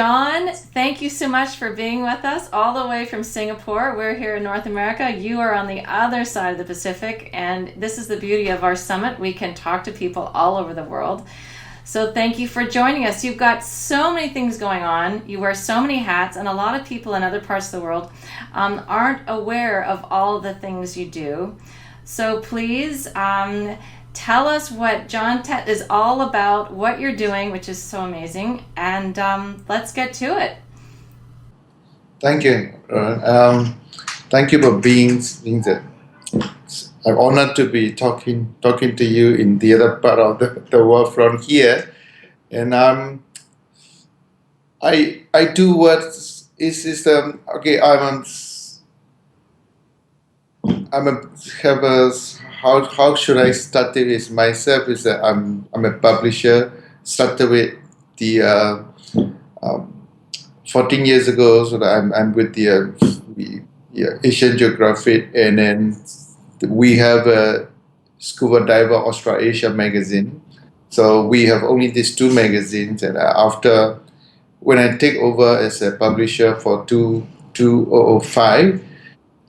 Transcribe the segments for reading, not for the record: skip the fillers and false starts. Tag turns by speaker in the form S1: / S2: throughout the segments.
S1: John, thank you so much for being with us all the way from Singapore. We're here in North America. You are on the other side of the Pacific, and this is the beauty of our summit. We can talk to people all over the world. So thank you for joining us. You've got so many things going on. You wear so many hats, and a lot of people in other parts of the world aren't aware of all the things you do. So please tell us what John Thet is all about, what you're doing, which is so amazing, and let's get to it.
S2: Thank you. Thank you for being there. I'm honored to be talking to you in the other part of the world from here, and I do what is okay. Have a how should I start it? Is myself is that I'm a publisher. Started with the 14 years ago, so that I'm with the Asian Geographic, and then we have a Scuba Diver Australasia magazine. So we have only these two magazines, and after when I take over as a publisher for 2005,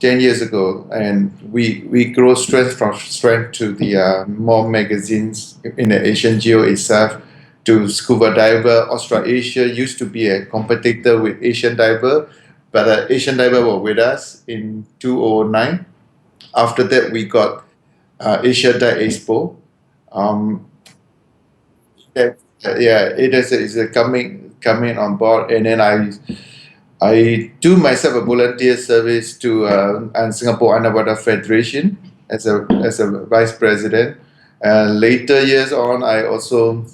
S2: 10 years ago, and we grow strength from strength to the more magazines in the Asian Geo itself. To Scuba Diver Australasia used to be a competitor with Asian Diver, but Asian Diver were with us in 2009. After that, we got Asia Dive Expo. It is coming on board, and then I do myself a volunteer service to Singapore Underwater Federation as a vice president. Later years on, I also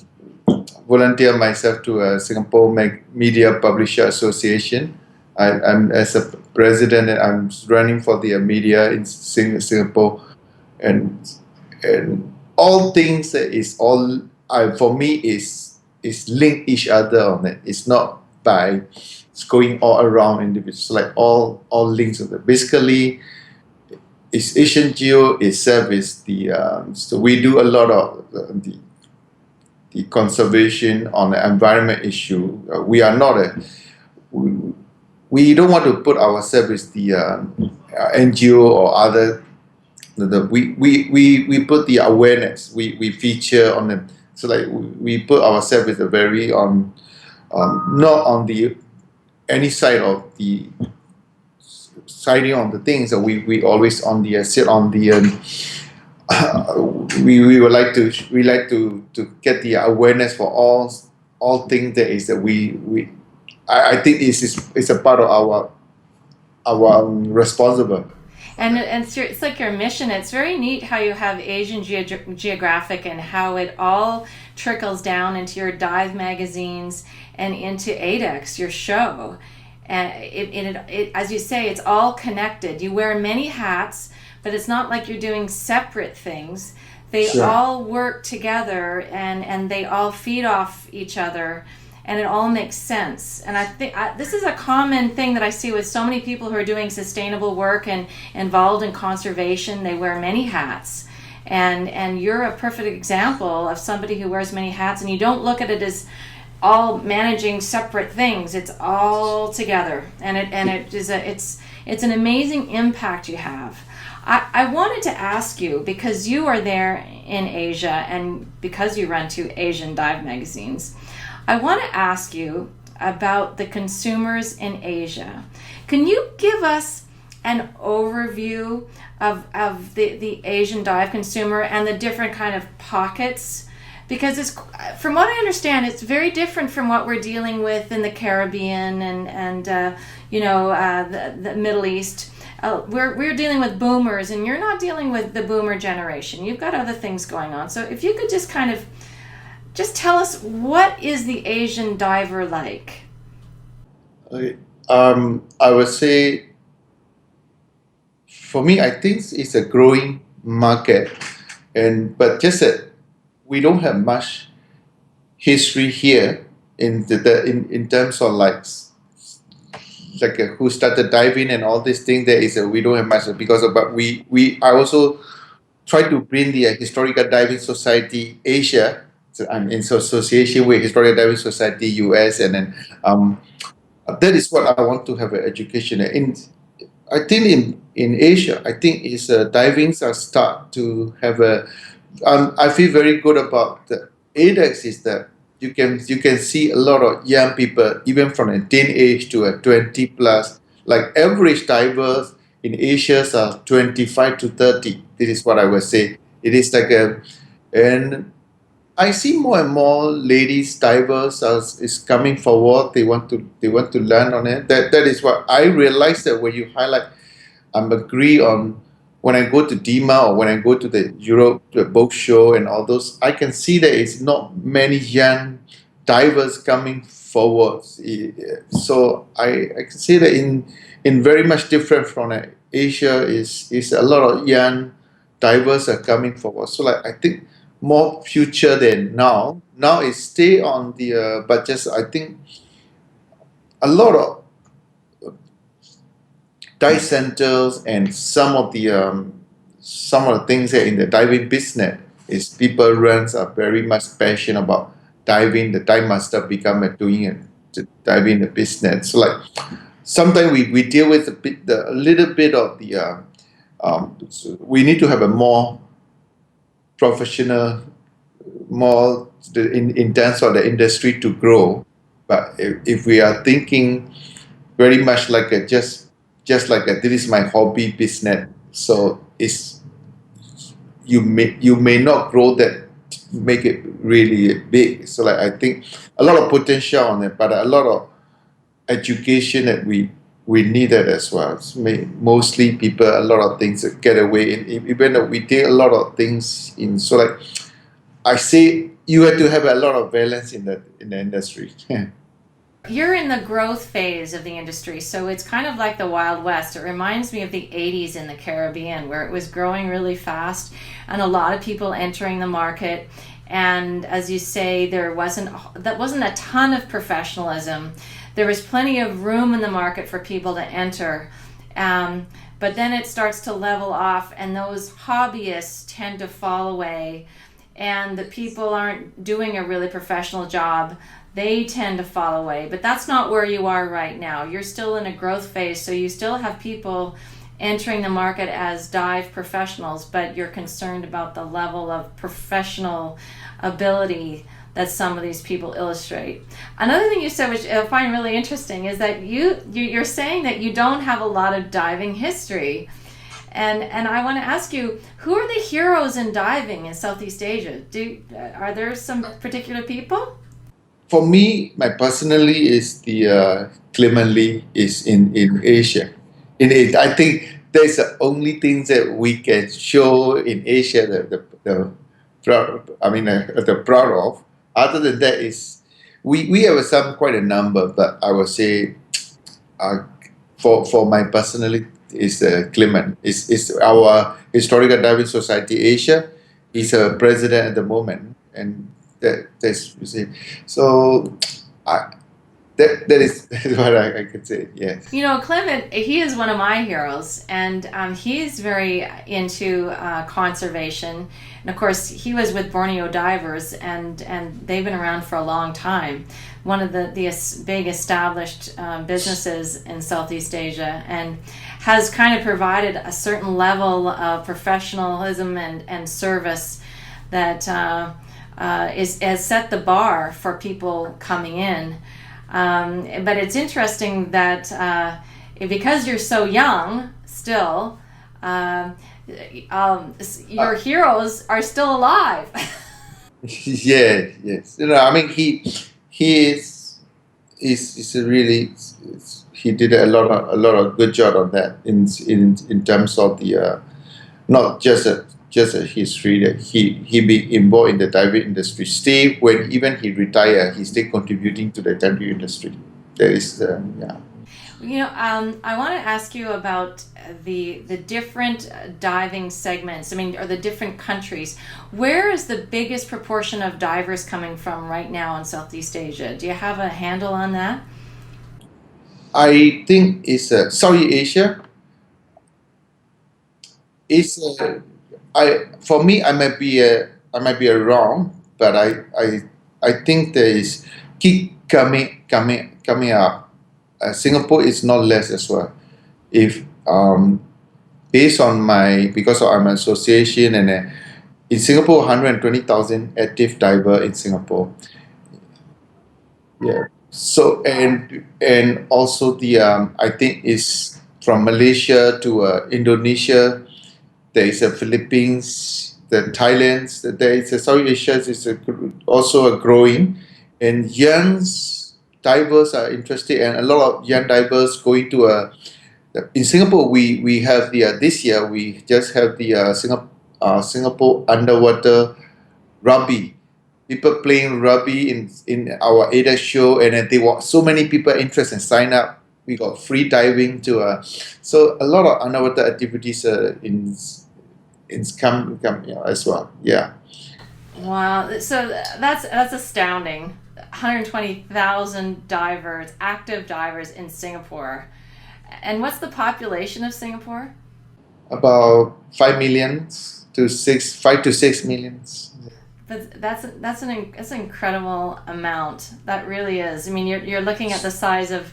S2: volunteer myself to Singapore Media Publisher Association. I'm as a president, and I'm running for the media in Singapore, and all things that is all for me is link each other on it. It's not by it's going all around individuals, like all links of it. Basically, it's Asian Geo itself is the so we do a lot of the conservation on the environment issue. We are not we don't want to put ourselves as the NGO or other. We put the awareness. We feature on them. So like we put ourselves as a very not on the any side of the siding on the things that we always on the sit on the we like to get the awareness for all things that is that I think it's a part of our responsible.
S1: And it's like your mission. It's very neat how you have Asian Geographic and how it all trickles down into your dive magazines and into ADEX, your show. And it as you say, it's all connected. You wear many hats, but it's not like you're doing separate things. They all work together, and they all feed off each other, and it all makes sense. And I think this is a common thing that I see with so many people who are doing sustainable work and involved in conservation. They wear many hats, and you're a perfect example of somebody who wears many hats, and you don't look at it as all managing separate things. It's all together, and it's an amazing impact you have. I wanted to ask you, because you are there in Asia and because you run two Asian dive magazines, I want to ask you about the consumers in Asia. Can you give us an overview of the Asian dive consumer and the different kind of pockets? Because it's, from what I understand, it's very different from what we're dealing with in the Caribbean and the Middle East. We're dealing with boomers, and you're not dealing with the boomer generation. You've got other things going on. So if you could just kind of tell us, what is the Asian diver like?
S2: Okay. I would say, for me, I think it's a growing market, but just that we don't have much history here in terms of like who started diving and all these things. There is we don't have much because of, but I also try to bring the historical diving society Asia I'm in association with Historical Diving Society US, and then that is what I want to have an education in. I think in Asia, I think is divings are start to have a. I feel very good about the ADEX is that you can see a lot of young people even from a teenage to a 20 plus. Like average divers in Asia are 25 to 30. This is what I would say. It is like a and I see more and more ladies divers as is coming forward. They want to learn on it. That is what I realize that when you highlight, I'm agree on when I go to DEMA or when I go to the Europe the boat show and all those. I can see that it's not many young divers coming forward. So I can see that in very much different from Asia is a lot of young divers are coming forward. So like I think more future than now. Now is stay on the but just I think a lot of dive centers and some of the things that in the diving business is people runs are very much passionate about diving. The dive master become a doing it to diving the business. So like sometimes we deal with a little bit of the so we need to have a more professional more in terms of the industry to grow. But if we are thinking very much like a just like a, this is my hobby business, so it's you may not grow that, make it really big. So like I think a lot of potential on it, but a lot of education that we needed as well. Mostly people a lot of things that get away in, even though we did a lot of things in. So like I say you have to have a lot of balance in the industry.
S1: You're in the growth phase of the industry, so it's kind of like the Wild West. It reminds me of the 80s in the Caribbean, where it was growing really fast and a lot of people entering the market. And as you say, there wasn't a ton of professionalism. There was plenty of room in the market for people to enter. But then it starts to level off, and those hobbyists tend to fall away, and the people aren't doing a really professional job. They tend to fall away. But that's not where you are right now. You're still in a growth phase, so you still have people entering the market as dive professionals, but you're concerned about the level of professional ability that some of these people illustrate. Another thing you said, which I find really interesting, is that you're saying that you don't have a lot of diving history. And I want to ask you, who are the heroes in diving in Southeast Asia? Are there some particular people?
S2: For me, my personally is the Clement Lee is in Asia. In it, I think that's the only thing that we can show in Asia the proud. I mean, the proud of. Other than that, is we have some quite a number, but I would say uh, for my personality is Clement is our historical diving society Asia. He's a president at the moment, and that's you see. So I, that is that is what I can say. Yes.
S1: You know, Clement, he is one of my heroes, and he's very into conservation. And of course, he was with Borneo Divers, and they've been around for a long time. One of the big established businesses in Southeast Asia, and has kind of provided a certain level of professionalism and service that has set the bar for people coming in. But it's interesting that because you're so young still, your heroes are still alive.
S2: Yeah. Yes. I mean, he is a really he did a lot of good job on that in terms of the not just a history that he be involved in the diving industry. Stay when even he retire, he still contributing to the diving industry. That is yeah.
S1: You know, I want to ask you about the different diving segments. I mean, or the different countries. Where is the biggest proportion of divers coming from right now in Southeast Asia? Do you have a handle on that?
S2: I think it's Southeast Asia. It's I for me I might be wrong, but I think there is keep coming up. Singapore is not less as well. If based on my because I'm an association and in Singapore 120,000 active diver in Singapore. Yeah. So and also the I think is from Malaysia to Indonesia. There is a Philippines, the Thailand. There is a South Asia is also a growing, and young divers are interested, and a lot of young divers going to a. In Singapore, we have the this year we just have the Singapore underwater rugby. People playing rugby in our ADEX show, and then they were so many people interested and sign up. We got free diving to so a lot of underwater activities come as well. Yeah.
S1: Wow. So that's astounding. 120,000 divers, active divers in Singapore. And what's the population of Singapore?
S2: About 5 million to 5 to 6 millions.
S1: But that's an incredible amount. That really is. I mean, you're looking at the size of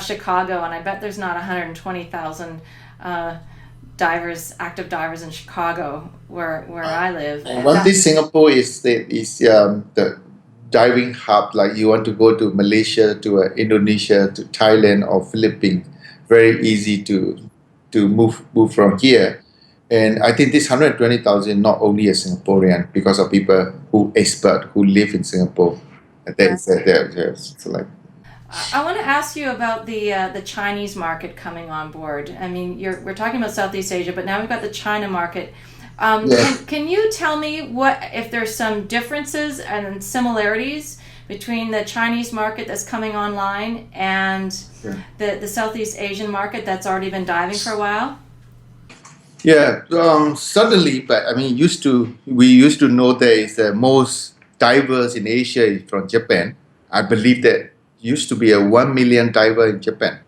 S1: Chicago, and I bet there's not 120,000 divers, active divers in Chicago, where I live.
S2: One thing Singapore is the diving hub. Like you want to go to Malaysia, to Indonesia, to Thailand or Philippines, very easy to move from here. And I think this 120,000 not only a Singaporean because of people who expert who live in Singapore. So like.
S1: I want to ask you about the Chinese market coming on board. I mean, we're talking about Southeast Asia, but now we've got the China market. Can you tell me if there's some differences and similarities between the Chinese market that's coming online and the Southeast Asian market that's already been diving for a while?
S2: Yeah, suddenly, but I mean, we used to know there is the most divers in Asia is from Japan. I believe that used to be a 1 million diver in Japan,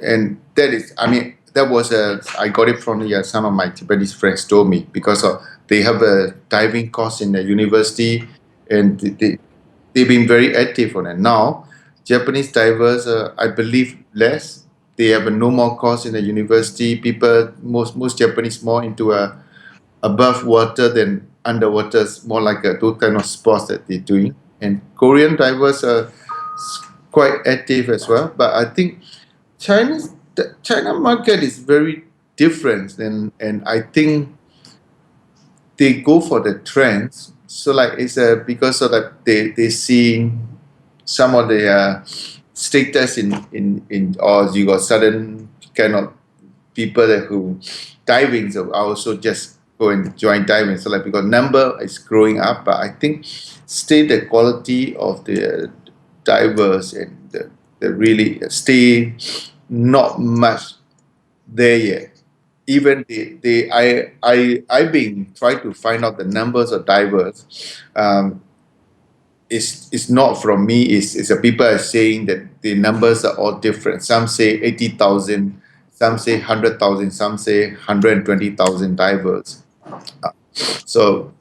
S2: and that is, I mean, that was I got it from some of my Japanese friends told me because they have a diving course in the university, and they've been very active on it. Now, Japanese divers, I believe, less. They have a no more course in the university. People, most Japanese more into above water than underwater. More like those kind of sports that they're doing. And Korean divers are quite active as well. But I think the China market is very different, and I think they go for the trends. So like it's because of that they see some of the status in or you got sudden kind of people who diving so also just go and join diving. So like because number is growing up, but I think still the quality of the divers and the really stay not much there yet. Even I've been trying to find out the numbers of divers. It's not from me. It's the people are saying that the numbers are all different. Some say 80,000, some say 100,000, some say 120,000 divers. So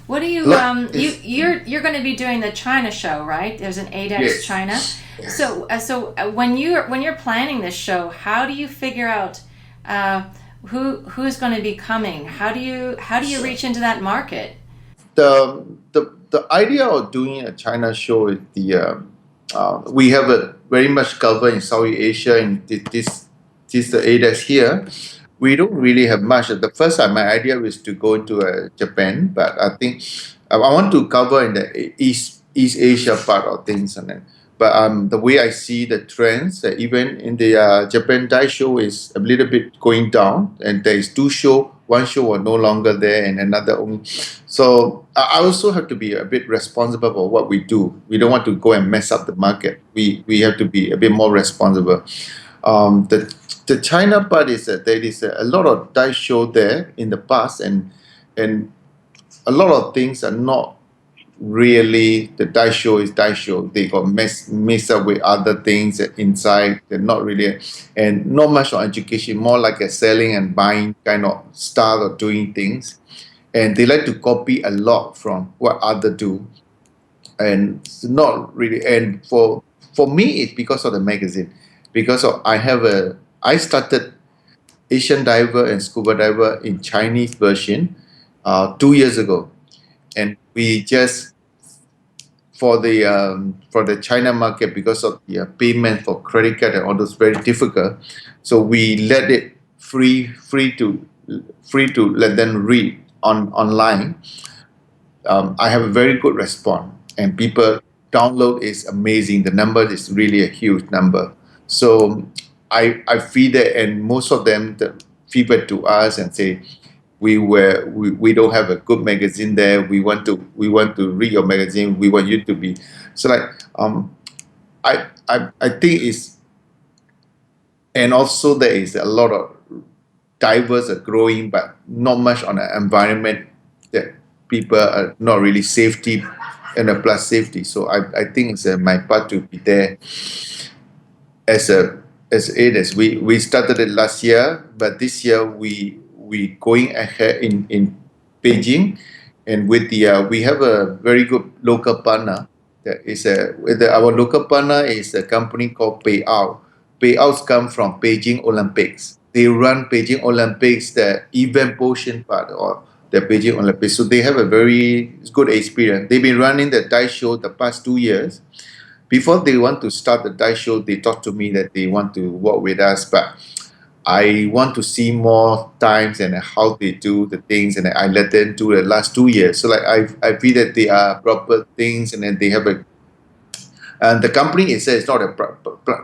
S1: What do you you're going to be doing the China show, right? There's an ADEX
S2: Yes.
S1: China.
S2: Yes.
S1: So when you're planning this show, how do you figure out who's going to be coming? How do you reach into that market?
S2: The idea of doing a China show is we have a very much cover in Southeast Asia and this the ADEX here. We don't really have much. The first time my idea was to go to Japan, but I think I want to cover in the East Asia part of things and then. But the way I see the trends, even in the Japan Dai show is a little bit going down, and there is two show. One show was no longer there, and another only. So I also have to be a bit responsible for what we do. We don't want to go and mess up the market. We have to be a bit more responsible. The China part is that there is a lot of dive show there in the past, and a lot of things are not really the dive show is dive show. They got messed up with other things inside. They're not really, and not much on education. More like a selling and buying kind of style of doing things. and they like to copy a lot from what other do, and it's not really. And for me, it's because of the magazine, because of I started Asian Diver and Scuba Diver in Chinese version 2 years ago, and we just for the China market, because of the payment for credit card and all those very difficult. So we let it free to let them read online. I have a very good response, and people download is amazing. The number is really a huge number. So I feed it, and most of them feedback to us and say we don't have a good magazine there. We want to read your magazine. We want you to be so like I think it's, and also there is a lot of divers are growing, but not much on the environment, that people are not really safety and a plus safety. So I think it's my part to be there as a as ADEX. We started it last year, but this year we going ahead in Beijing, and with the we have a very good local partner. That is our local partner is a company called Payout. Payouts come from Beijing Olympics. They run Beijing Olympics, the event portion part or the Beijing Olympics. So they have a very good experience. They've been running the dice show the past 2 years. Before they want to start the dice show, they talked to me that they want to work with us, but I want to see more times and how they do the things, and I let them do the last 2 years. So like I feel that they are proper things, and then they have a, and the company itself is not a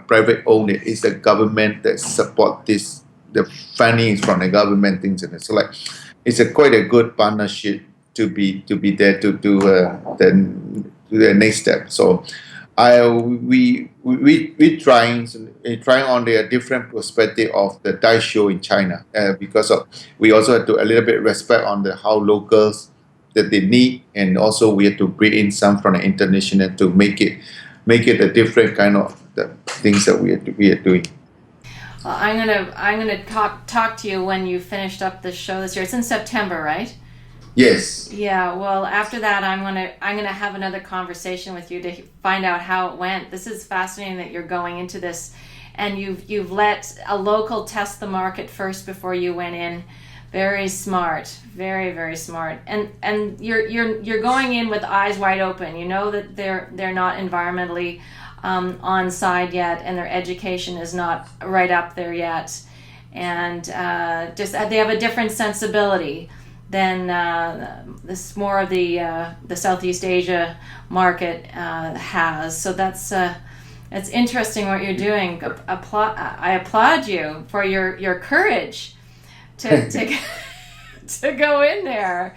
S2: private owned. It's the government that support this. The funding is from the government things, and so like it's a quite a good partnership to be there to do the next step. So I we trying on the different perspective of the dice show in China, because of we also have to a little bit respect on the how locals that they need, and also we have to bring in some from the international to make it a different kind of the things that we are doing.
S1: Well, I'm gonna talk to you when you finished up the show this year. It's in September, right?
S2: Yes.
S1: Yeah. Well, after that, I'm gonna have another conversation with you to find out how it went. This is fascinating that you're going into this, and you've let a local test the market first before you went in. Very smart, very very smart, and you're going in with eyes wide open. You know that they're not environmentally on side yet, and their education is not right up there yet, and just they have a different sensibility than this more of the Southeast Asia market has. So that's interesting what you're doing. I applaud you for your courage to to go in there.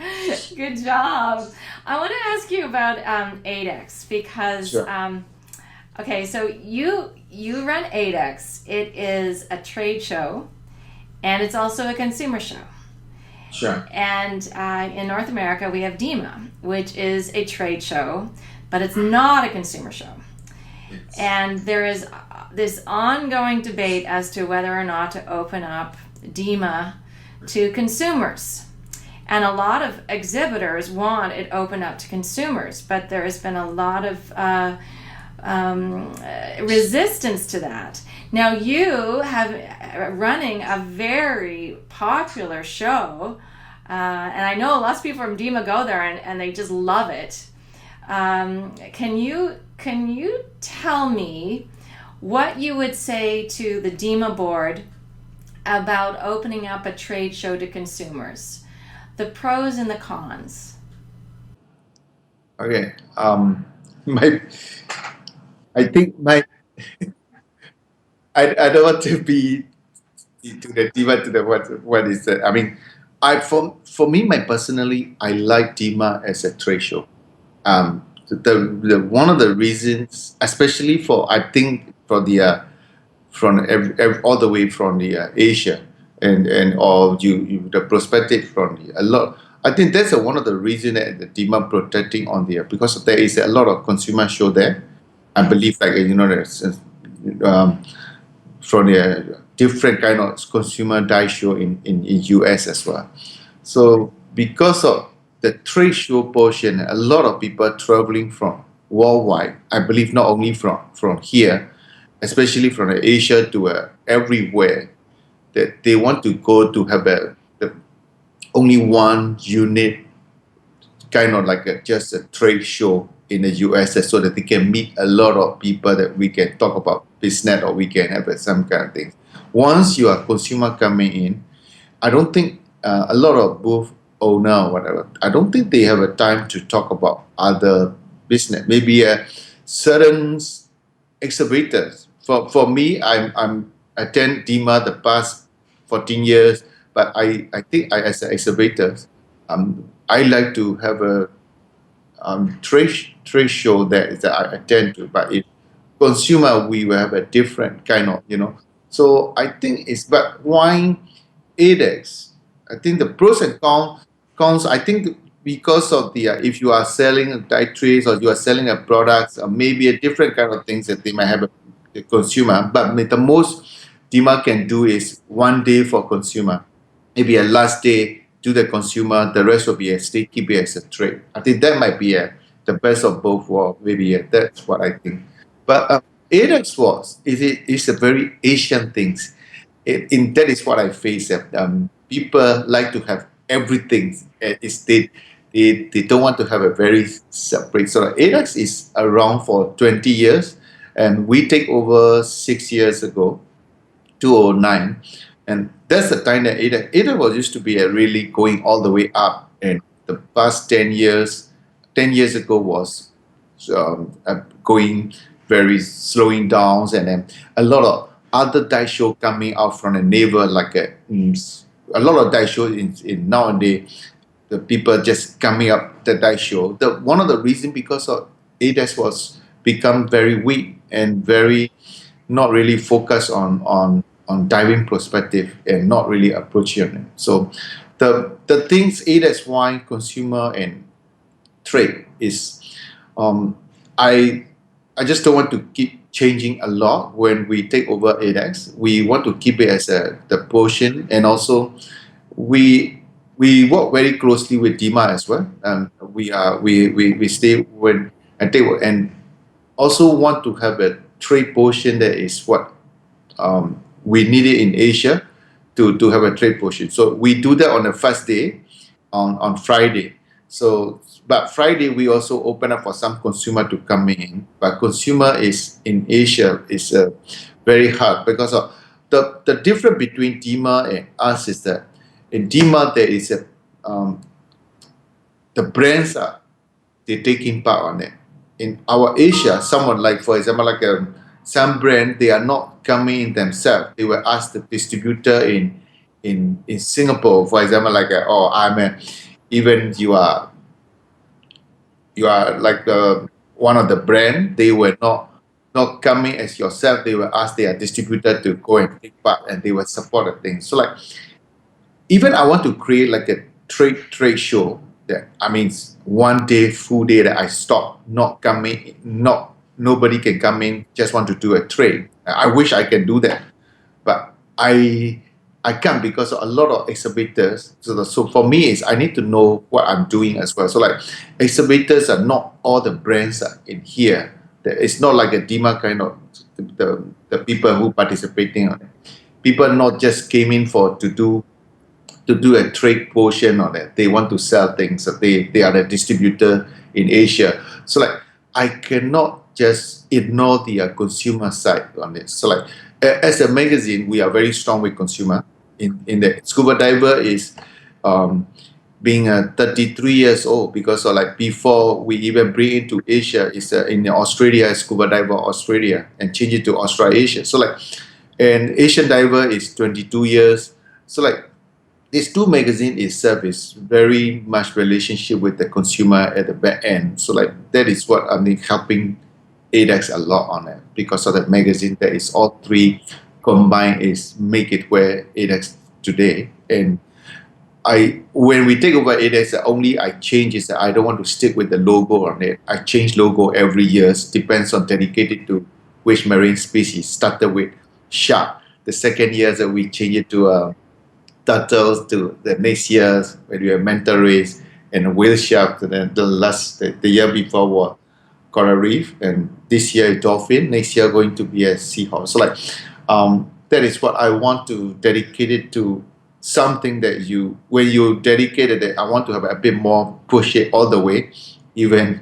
S1: Good job. I want to ask you about ADEX because
S2: Sure.
S1: okay, so you run ADEX. It is a trade show, and it's also a consumer show.
S2: Sure.
S1: And in North America, we have DEMA, which is a trade show, but it's not a consumer show.
S2: Yes.
S1: And there is this ongoing debate as to whether or not to open up DEMA to consumers. And a lot of exhibitors want it open up to consumers, but there has been a lot of resistance to that. Now you have running a very popular show, and I know lots of people from DEMA go there and they just love it. Can you tell me what you would say to the DEMA board about opening up a trade show to consumers? The pros and the cons.
S2: Okay. My I think my I don't want to be to the diva to the what is that? I mean, I for me, my personally, I like Dima as a trade show. The one of the reasons, especially for I think for the from all the way from the Asia and all the perspective from a lot. I think that's one of the reason that the demand protecting on there, because there is a lot of consumer show there. I believe like there's um, from the different kind of consumer die show in US as well. So because of the trade show portion, a lot of people traveling from worldwide. I believe not only from here, especially from Asia to everywhere, that they want to go to have the only one unit, kind of like just a trade show in the US, so that they can meet a lot of people that we can talk about business, or we can have some kind of thing. Once you are consumer coming in, I don't think a lot of booth owner or whatever, I don't think they have a time to talk about other business. Maybe a certain exhibitors. For me, I'm attend DEMA the past 14 years, but I think as an exhibitor, I like to have a trade show that I attend to. But if consumer, we will have a different kind of, So I think it's, but why ADEX? I think the pros and cons. I think because of the if you are selling dietaries, or you are selling a product, maybe a different kind of things that they might have a consumer. But the most DEMA can do is one day for consumer, maybe a last day to the consumer. The rest will be a stay, keep it as a trade. I think that might be the best of both worlds. Maybe that's what I think. But ADEX is a very Asian thing. That is what I face. People like to have everything. They don't want to have a very separate. So ADEX is around for 20 years, and we take over 6 years ago, 2009, and that's the time that ADEX was used to be really going all the way up, and the past 10 years, 10 years ago was going very slowing down, and then a lot of other dice show coming out from the neighbor, like a lot of dice show in nowadays. The people just coming up the dice show. One of the reasons, because of ADES was become very weak and very not really focused on diving perspective, and not really approaching it. So the things ADES why consumer and trade is, um, I I just don't want to keep changing a lot when we take over ADEX. We want to keep it as the portion, and also we work very closely with DIMA as well. We stay when and take, and also want to have a trade portion that is what we need it in Asia to have a trade portion. So we do that on the first day, on Friday. So, but Friday we also open up for some consumer to come in. But consumer is in Asia is very hard, because of the difference between DIMA and us is that in DIMA there is the brands are they taking part on it. In our Asia, someone like, for example, like some brand, they are not coming in themselves. They will ask the distributor in Singapore, for example, like oh, even you are like one of the brand. They were not coming as yourself. They will ask their distributor to go and take part, and they will support the thing. So like, even I want to create like a trade show, that I mean one day, full day, that I stop not coming, not nobody can come in, just want to do a trade. I wish I can do that, but I can't, because a lot of exhibitors. So for me is I need to know what I'm doing as well. So like, exhibitors are not all the brands are in here. It's not like a DIMA kind of the people who participating on it. People not just came in to do a trade portion on it. They want to sell things. So they are the distributor in Asia. So like, I cannot just ignore the consumer side on it. So like, as a magazine, we are very strong with consumer. In the scuba diver is being 33 years old, because like before we even bring into Asia is in Australia, scuba diver Australia, and change it to Australasia. So like, and Asian diver is 22 years. So like, these two magazine itself is very much relationship with the consumer at the back end. So like, that is what I mean helping ADEX a lot on it, because of that magazine that is all three combined is make it where ADEX today. And when we take over ADEX, only I change is that I don't want to stick with the logo on it. I change logo every year, depends on dedicated to which marine species. Started with shark. The second year that we change it to turtles to the next year when we have manta rays and whale shark. And then the year before was coral reef, and this year is dolphin. Next year going to be a seahorse. So like that is what I want to dedicate it to, something that you when you dedicated it, I want to have a bit more push it all the way, even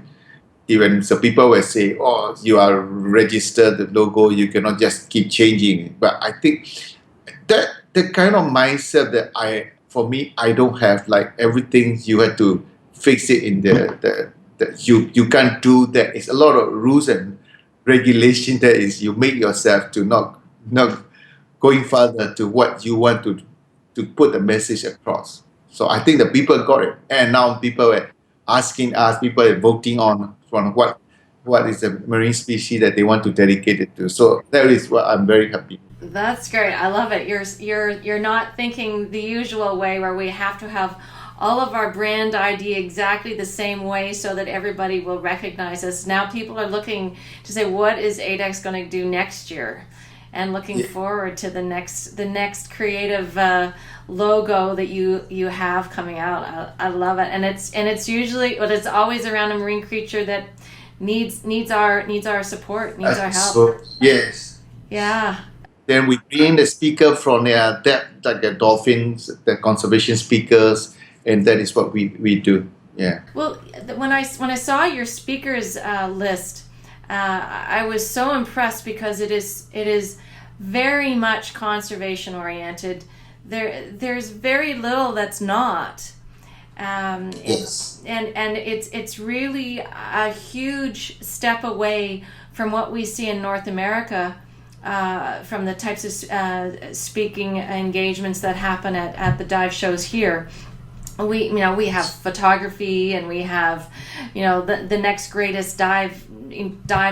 S2: so people will say, oh, you are registered the logo, you cannot just keep changing it. But I think that the kind of mindset that for me, I don't have, like everything you have to fix it in you can't do that. It's a lot of rules and regulation that is you make yourself to not going further to what you want to put the message across. So I think the people got it, and now people are asking us, people are voting on from what is the marine species that they want to dedicate it to. So that is what I'm very happy.
S1: That's great. I love it. You're not thinking the usual way where we have to have all of our brand ID exactly the same way so that everybody will recognize us. Now people are looking to say, what is ADEX going to do next year? And looking forward to the next creative logo that you have coming out. I love it, and it's usually, but it's always around a marine creature that needs our support, needs our help.
S2: So, yes.
S1: Yeah.
S2: Then we bring the speaker from that, like the dolphins, the conservation speakers, and that is what we do. Yeah.
S1: Well, when I saw your speakers list, I was so impressed because it is very much conservation oriented. There's very little that's not.
S2: Yes.
S1: And it's really a huge step away from what we see in North America, from the types of speaking engagements that happen at the dive shows here. We have photography, and we have the next greatest dive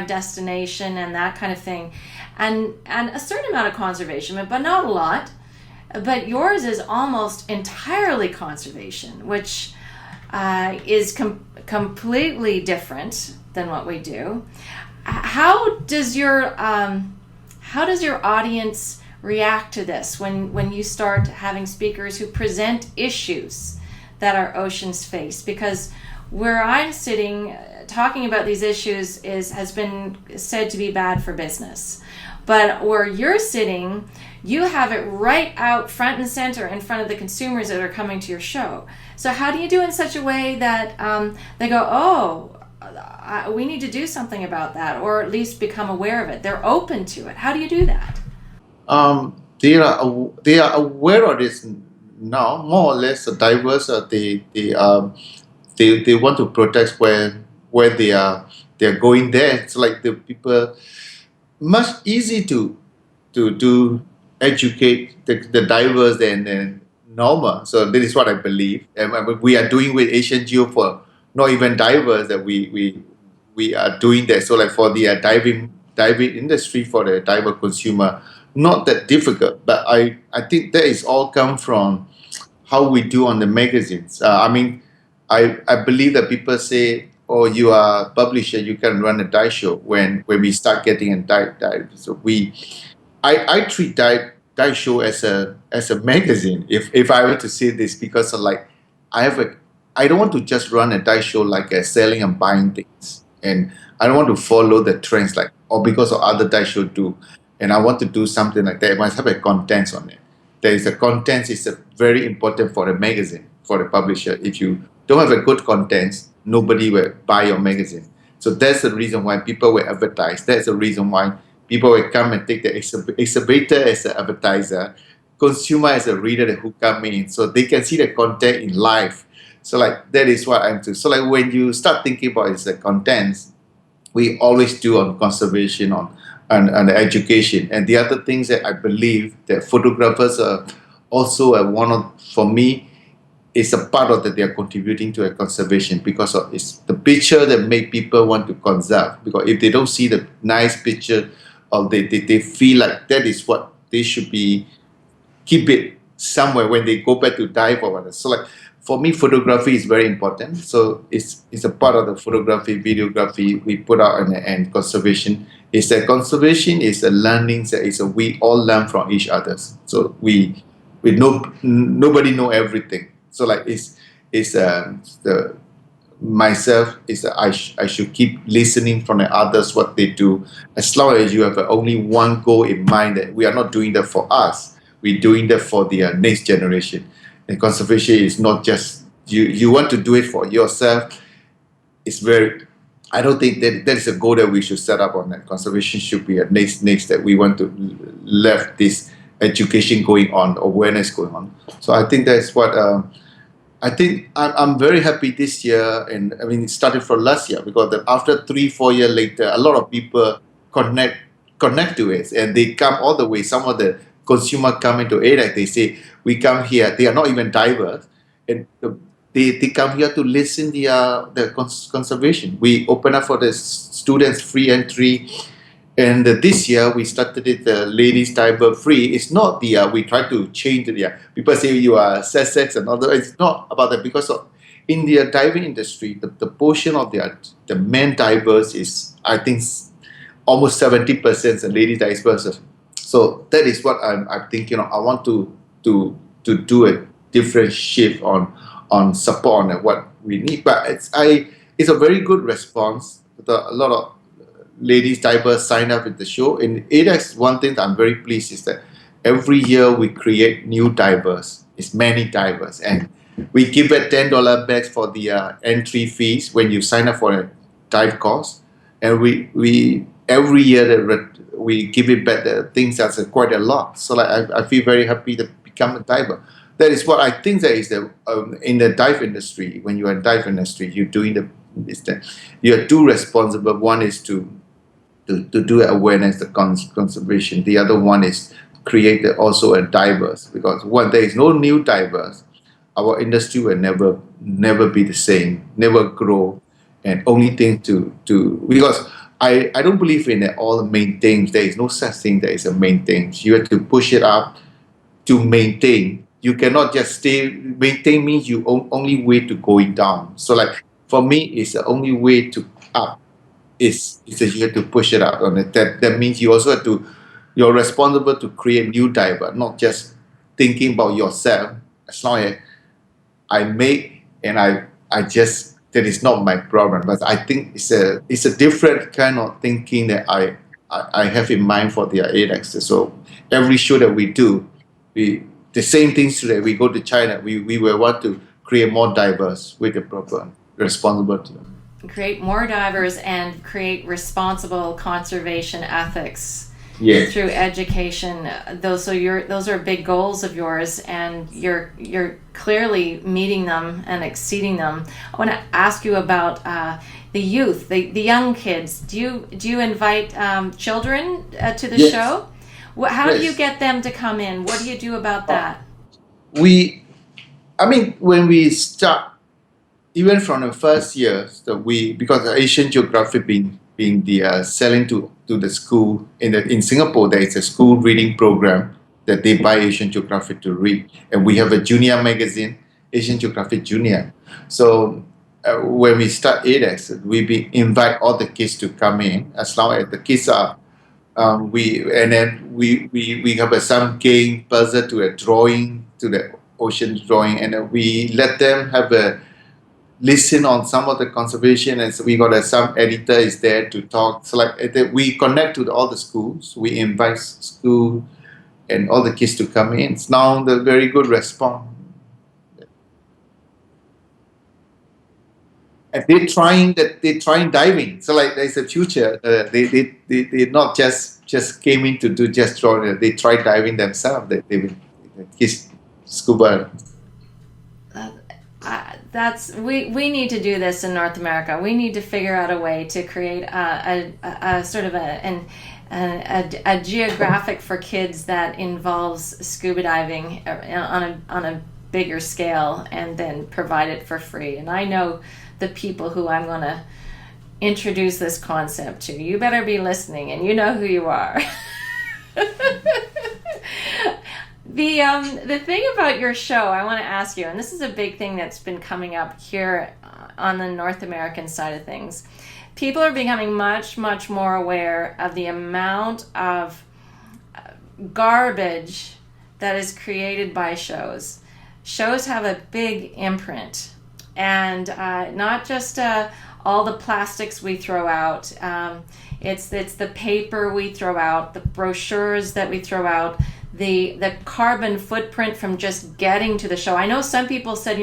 S1: destination and that kind of thing, and a certain amount of conservation, but not a lot. But yours is almost entirely conservation, which is completely different than what we do. How does your audience react to this when you start having speakers who present issues that our oceans face? Because where I'm sitting talking about these issues has been said to be bad for business. But where you're sitting, you have it right out front and center in front of the consumers that are coming to your show. So how do you do it in such a way that they go, oh, we need to do something about that, or at least become aware of it? They're open to it. How do you do that?
S2: They are aware of this now, more or less. The divers they want to protect where they're going there. It's like the people much easy to educate the divers than normal. So this is what I believe, and we are doing with Asian Geo for not even divers, that we are doing that. So like for the diving industry, for the diver consumer, not that difficult. But I think that is all come from how we do on the magazines. I believe that people say, oh, you are a publisher, you can run a dive show. When we start getting a dive, so I treat dive show as a magazine. If I were to say this, because like I don't want to just run a dive show like selling and buying things, and I don't want to follow the trends like, or because of other dive show do, and I want to do something like that. It must have a contents on it. There is a contents is very important for the magazine, for the publisher. If you don't have a good contents, nobody will buy your magazine. So that's the reason why people will advertise. That's the reason why people will come and take the exhibitor as an advertiser, consumer as a reader who come in, so they can see the content in live. So like that is what I'm doing. So like when you start thinking about the contents, we always do on conservation, on the education, and the other things that I believe that photographers are also one of, for me, is a part of that they are contributing to a conservation, because of it's the picture that make people want to conserve. Because if they don't see the nice picture, or they feel like that is what they should be, keep it somewhere when they go back to dive or whatever. So like for me, photography is very important. So it's a part of the photography, videography we put out, and conservation is that conservation is a learning, that is we all learn from each other. So we with nobody know everything. So like it's the myself is that I should keep listening from the others what they do, as long as you have only one goal in mind, that we are not doing that for us, we're doing that for the next generation. And conservation is not just you want to do it for yourself. It's very, I don't think that is a goal that we should set up on that. Conservation should be a next that we want to left this education going on, awareness going on. So I think that's what I think I'm very happy this year, and I mean it started from last year, because after 3-4 years later, a lot of people connect connect to it, and they come all the way. Some of the consumer come into ADEX, they say we come here. They are not even divers, and they come here to listen the conservation. We open up for the students free entry, and this year we started it the ladies diver free. It's not the we try to change the people say you are sex and other. It's not about that, because in the diving industry, the portion of the men divers is, I think, almost 70% and ladies divers. So that is what I'm thinking of. I want to do a different shift on support on what we need. But it's a very good response. A lot of ladies divers sign up with the show. In ADEX, one thing that I'm very pleased is that every year we create new divers. It's many divers, and we give it $10 back for the entry fees when you sign up for a dive course, and we every year we give it back the things that's quite a lot. So like I feel very happy to become a diver. That is what I think that is the in the dive industry. When you are in dive industry, you're doing is that you are two responsible. One is to do awareness, the conservation. The other one is create also a divers, because when there is no new divers, our industry will never be the same, never grow, and only thing to because I don't believe in all maintain. There is no such thing that is a maintain. You have to push it up to maintain. You cannot just stay. Maintain means you only way to going down. So like for me, it's the only way to up is that you have to push it out on it. That means you also have to, you're responsible to create new diver, not just thinking about yourself. As long as I make and I just, that is not my problem. But I think it's a different kind of thinking that I have in mind for the ADEX. So every show that we do, the same things today. We go to China, we will want to create more divers with the proper responsibility.
S1: Create more divers and create responsible conservation ethics
S2: Yes.
S1: through education. Those are big goals of yours, and you're clearly meeting them and exceeding them. I want to ask you about the youth, the young kids. Do you invite children to the
S2: Yes.
S1: show? How do you
S2: Yes.
S1: get them to come in? What do you do about that?
S2: I mean, when we start, even from the first years that because the Asian Geography being the selling to the school in Singapore, there is a school reading program that they buy Asian Geography to read, and we have a junior magazine, Asian Geography Junior. So when we start ADEX, invite all the kids to come in, as long as the kids are. We have some game puzzle to a drawing, to the ocean drawing, and we let them have a listen on some of the conservation, and so we got some editor is there to talk. So like we connect to all the schools, we invite school and all the kids to come in. It's now the very good response, and they're trying diving. So like there's a future. They not just came in to do just drawing. They try diving themselves. They will kids scuba.
S1: We need to do this in North America. We need to figure out a way to create a sort of a geographic for kids that involves scuba diving on a bigger scale, and then provide it for free. And I know the people who I'm going to introduce this concept to. You better be listening, and you know who you are. The thing about your show, I want to ask you, and this is a big thing that's been coming up here on the North American side of things. People are becoming much, much more aware of the amount of garbage that is created by shows. Shows have a big imprint, and not just all the plastics we throw out. It's the paper we throw out, the brochures that we throw out, the carbon footprint from just getting to the show. I know some people said,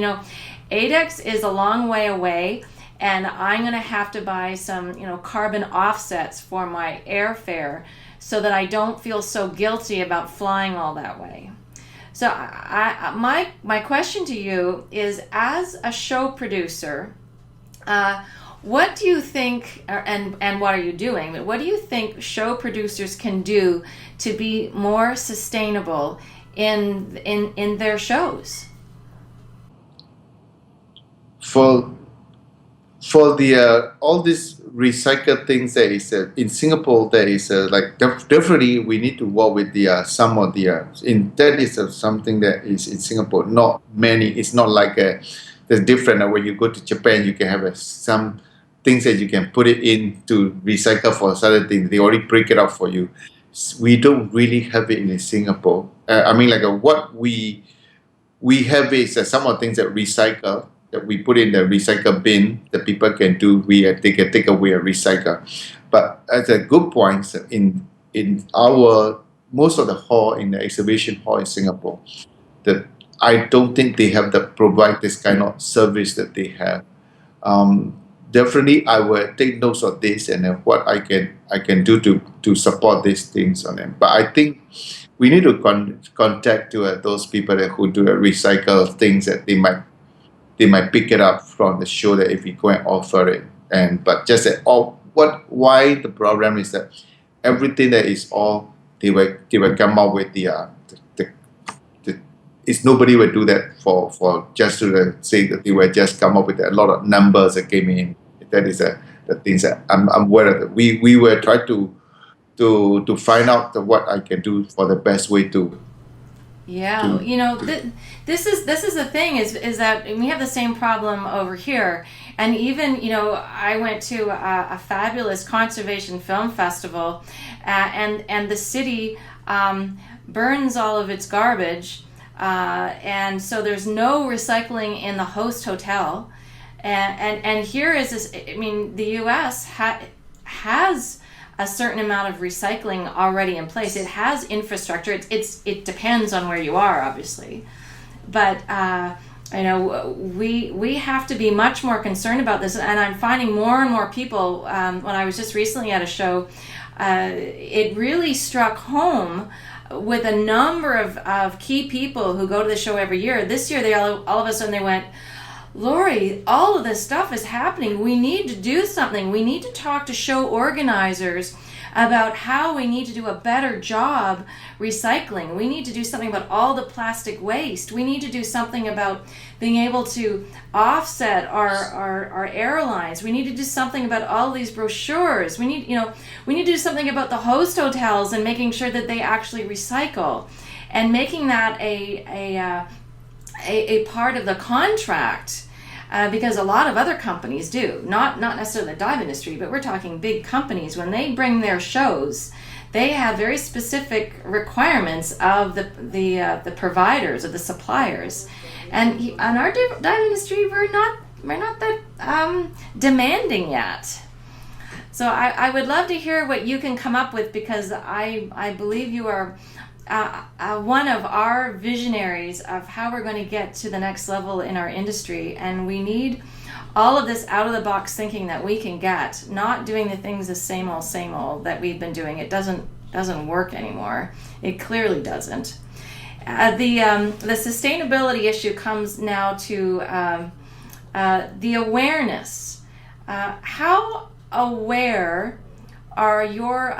S1: ADEX is a long way away, and I'm going to have to buy some, carbon offsets for my airfare so that I don't feel so guilty about flying all that way. So my question to you is, as a show producer, what do you think, and what are you doing, but what do you think show producers can do to be more sustainable in their shows?
S2: For the all these recycled things that is in Singapore, there is like definitely we need to work with the some of the that is something that is in Singapore. Not many. It's not like there's different. When you go to Japan, you can have some things that you can put it in to recycle for certain things. They already break it up for you. We don't really have it in Singapore. I mean, like what we have is some of the things that recycle that we put in the recycle bin that people can do. They can take away a recycle. But as a good point, in our most of the hall in the exhibition hall in Singapore, that I don't think they have provide this kind of service that they have. Definitely, I will take notes of this and what I can do to support these things on them. But I think we need to contact to those people who do recycle things that they might pick it up from the show that if we go and offer it. But just that why the problem is that everything that is all they will come up with the it's nobody will do that for just to say that they will just come up with a lot of numbers that came in. That is the things that I'm aware of. We will try to find out what I can do for the best way to.
S1: Yeah, this is the thing is that we have the same problem over here, and even I went to a fabulous conservation film festival, and the city burns all of its garbage, and so there's no recycling in the host hotel, and here is this. I mean, the U.S. has a certain amount of recycling already in place. It has infrastructure. It depends on where you are, obviously, but we have to be much more concerned about this. And I'm finding more and more people. When I was just recently at a show, it really struck home with a number of key people who go to the show every year. This year, they all of a sudden they went, Lori, all of this stuff is happening. We need to do something. We need to talk to show organizers about how we need to do a better job recycling. We need to do something about all the plastic waste. We need to do something about being able to offset our airlines. We need to do something about all these brochures. We need to do something about the host hotels and making sure that they actually recycle, and making that a part of the contract. Because a lot of other companies do, not necessarily the dive industry, but we're talking big companies. When they bring their shows, they have very specific requirements of the providers, of the suppliers, and in our dive industry, we're not that demanding yet. So I would love to hear what you can come up with, because I believe you are one of our visionaries of how we're going to get to the next level in our industry, and we need all of this out of the box thinking that we can get, not doing the things the same old that we've been doing. It doesn't work anymore. It clearly doesn't. The sustainability issue comes now to the awareness. How aware are your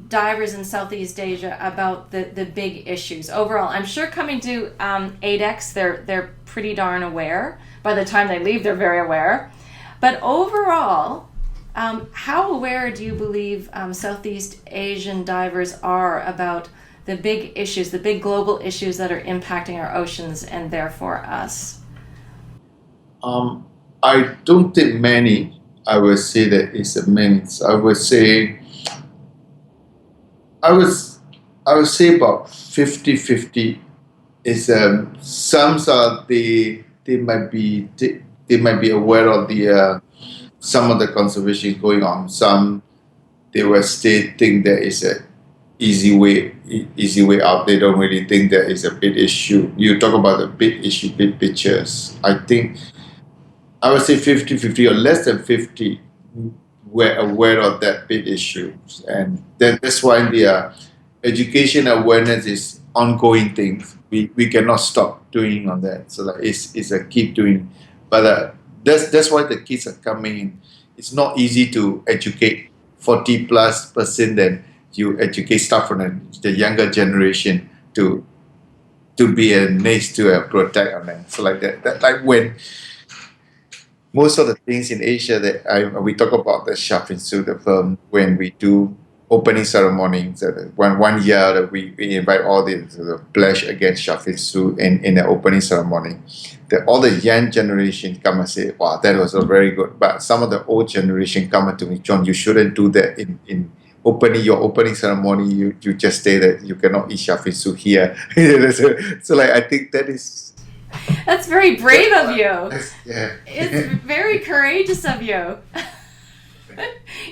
S1: divers in Southeast Asia about the big issues overall? I'm sure coming to ADEX, they're pretty darn aware. By the time they leave, they're very aware. But overall, how aware do you believe Southeast Asian divers are about the big issues, the big global issues that are impacting our oceans and therefore us?
S2: I don't think many. I would say that it's a many. I would say I was I would say about 50-50 is some are they might be they might be aware of the some of the conservation going on. Some they will still think there is a easy way out. They don't really think there is a big issue. You talk about the big issue, big pictures. I would say 50-50 or less than 50 were aware of that big issue. And that's why the education awareness is ongoing thing. We cannot stop doing on that. So like it's a keep doing. But that's why the kids are coming in. It's not easy to educate 40+% than you educate stuff from the younger generation to be a nice to protect on them. So like that like when most of the things in Asia that we talk about the shark fin soup, the film, when we do opening ceremonies, one year that we invite all the pledge against shark fin soup in the opening ceremony. All the young generation come and say, wow, that was a very good. But some of the old generation come up to me, John, you shouldn't do that in your opening ceremony. You just say that you cannot eat shark fin soup here. So like I think that is
S1: That's very brave of you.
S2: yeah.
S1: It's very courageous of you.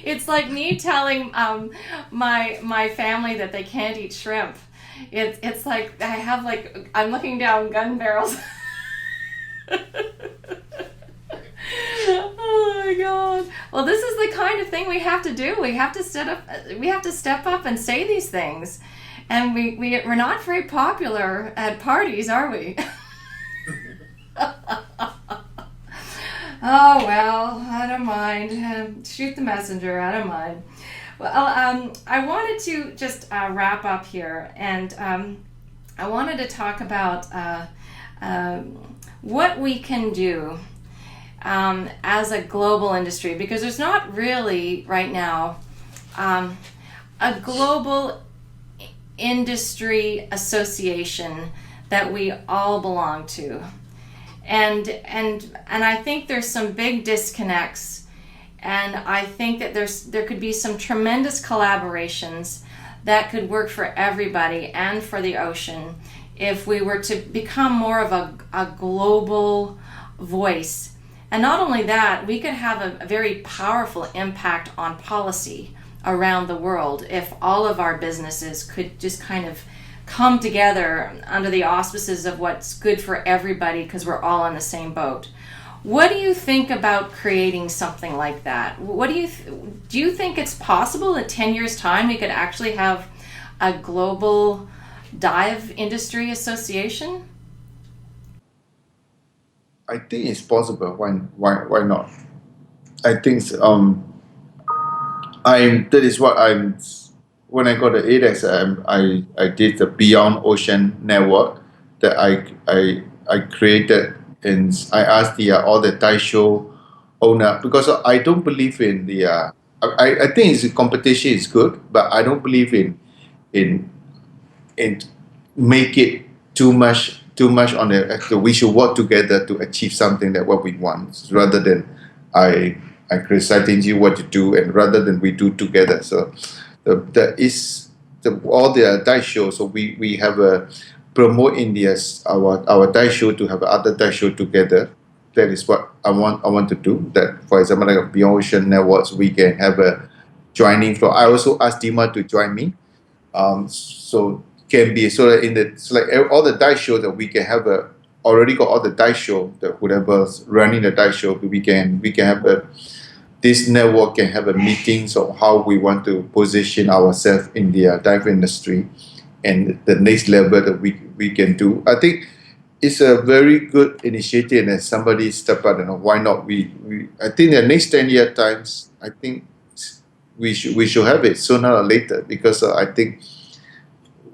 S1: It's like me telling my family that they can't eat shrimp. It's like I have like I'm looking down gun barrels. Oh my god. Well, this is the kind of thing we have to do. We have to step up and say these things. And we're not very popular at parties, are we? Oh well, I don't mind. Shoot the messenger. I don't mind. Well, I wanted to just wrap up here, and I wanted to talk about what we can do as a global industry, because there's not really right now a global industry association that we all belong to. And I think there's some big disconnects, and I think that there could be some tremendous collaborations that could work for everybody and for the ocean if we were to become more of a global voice. And not only that, we could have a very powerful impact on policy around the world if all of our businesses could just kind of come together under the auspices of what's good for everybody, because we're all on the same boat. What do you think about creating something like that? What do you think it's possible in 10 years' time we could actually have a global dive industry association?
S2: I think it's possible. Why not? I think that is what I'm. When I got the ADEX, I did the Beyond Ocean Network that I created, and I asked all the dive show owner, because I don't believe in the I think competition is good, but I don't believe in make it too much on we should work together to achieve something that what we want, rather than I criticizing you what you do, and rather than we do together. So all the dive shows. So we have a promote India's our dive show to have other dive show together. That is what I want to do. That, for example, like Beyond Ocean Networks, we can have a joining floor. I also asked Dima to join me. So can be so that all the dive show that we can have already got all the dive show that whoever's running the dive show, we can have this network can have a meetings of how we want to position ourselves in the dive industry, and the next level that we can do. I think it's a very good initiative, and somebody step out and why not I think the next 10-year times, I think we should have it sooner or later, because I think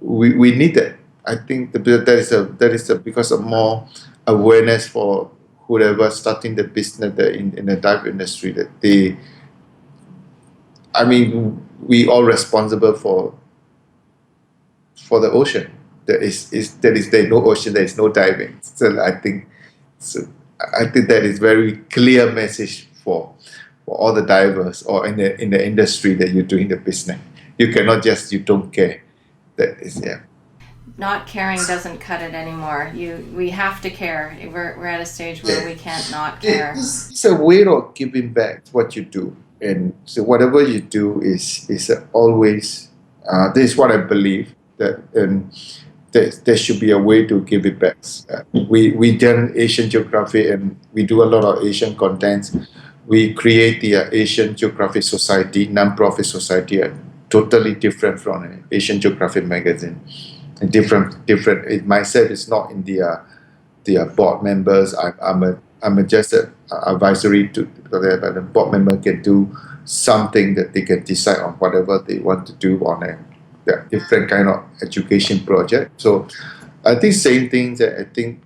S2: we need that. I think that is because of more awareness for whoever starting the business in the dive industry, that we all responsible for the ocean. There's no ocean, there is no diving. So I think that is very clear message for all the divers or in the industry that you're doing the business. You cannot just you don't care. That is, yeah.
S1: Not caring doesn't cut it anymore. We have to care. We're at a stage where we can't not care.
S2: It's a way of giving back what you do, and so whatever you do is always. This is what I believe that, and there should be a way to give it back. We done Asian Geography, and we do a lot of Asian contents. We create the Asian Geography Society, non-profit society, totally different from an Asian Geography magazine. Different. It myself is not in the board members. I'm just an advisory to, but the board member can do something that they can decide on whatever they want to do on a different kind of education project. So I think same things that I think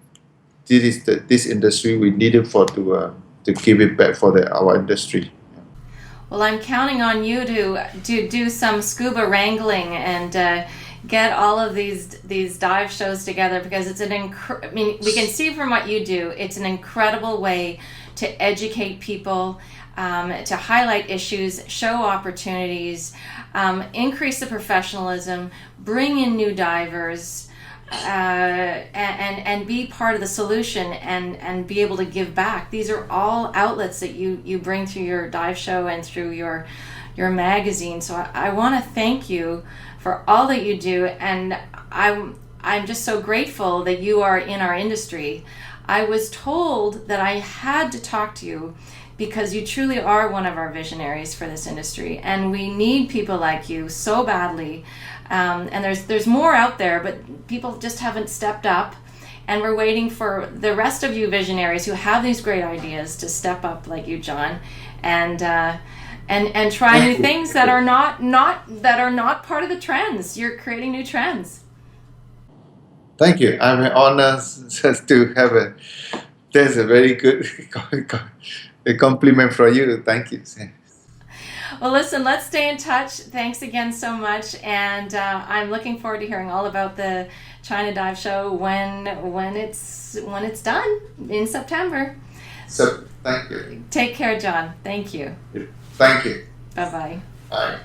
S2: this industry we need it for to give it back for our industry.
S1: Well, I'm counting on you to do some scuba wrangling and get all of these dive shows together, because it's I mean, we can see from what you do, it's an incredible way to educate people, to highlight issues, show opportunities, increase the professionalism, bring in new divers, and be part of the solution, and be able to give back. These are all outlets that you bring through your dive show and through your magazine. So I want to thank you for all that you do, and I'm just so grateful that you are in our industry. I was told that I had to talk to you because you truly are one of our visionaries for this industry, and we need people like you so badly. And there's more out there, but people just haven't stepped up, and we're waiting for the rest of you visionaries who have these great ideas to step up like you, John, and try new things that are not part of the trends. You're creating new trends.
S2: Thank you. I'm honored just to have that's a very good a compliment from you. Thank you.
S1: Well, listen, let's stay in touch. Thanks again so much, and I'm looking forward to hearing all about the China Dive Show when it's done in September.
S2: So thank you.
S1: Take care, John. Thank you.
S2: Thank you.
S1: Bye-bye.
S2: Bye.